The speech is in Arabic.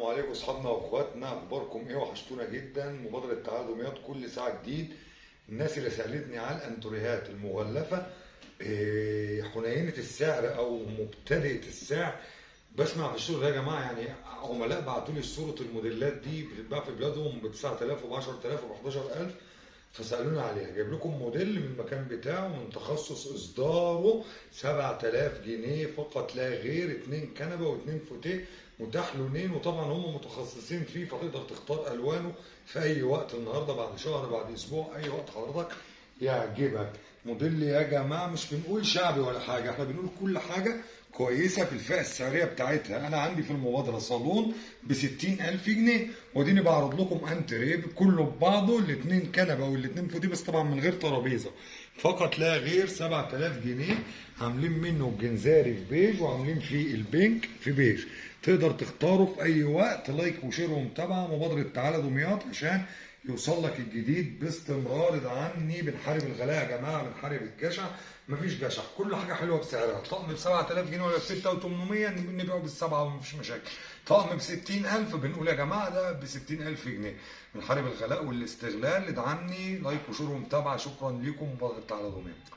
السلام عليكم اصحابنا واخواتنا، اخباركم ايه؟ وحشتونا جدا. مبادره تعالى دمياط كل ساعه جديد. الناس اللي سالتني على الانتوريهات المغلفه حنينه السعر او مبتدئه السعر، بسمع في الشغل ده يا جماعه. يعني عملاء بعتوا لي صوره الموديلات دي بتتباع في بلادهم ب 9000 وب 10000 وب 11000، فسالوني عليها. جايب لكم موديل من المكان بتاعه من تخصص اصداره 7000 جنيه فقط لا غير. 2 كنبه و2 فوتيه، متاح لونين، وطبعا هم متخصصين فيه فتقدر تختار الوانه في اي وقت، النهارده بعد شهر بعد اسبوع، اي وقت حضرتك يعجبك. موديل يا جماعه مش بنقول شعبي ولا حاجه، احنا بنقول كل حاجه كويسه في الفئه السعريه بتاعتها. انا عندي في المبادره صالون ب 60000 جنيه، واديني بعرض لكم انتريه كله ببعضه، الاثنين كنبه والاثنين فوتيه، بس طبعا من غير ترابيزه، فقط لا غير 7000 جنيه. عاملين منه الجنزاري في بيج، وعاملين فيه البينك في بيج. تقدر تختاره في اي وقت. لايك وشير ومتابعه مبادره تعالى دمياط عشان يوصل لك الجديد باستمرار. ادعمني، بنحارب الغلاء يا جماعه، بنحارب الجشع. مفيش جشع، كل حاجه حلوه بسعرها. طقم ب 7000 جنيه ولا ب 6800 نبيعه بالسبعه ومفيش مشاكل. طقم ب 60000 بنقول يا جماعه ده ب 60000 جنيه. بنحارب الغلاء والاستغلال. ادعمني لايك وشير ومتابعه. شكرا لكم. مبادره تعالى دمياط.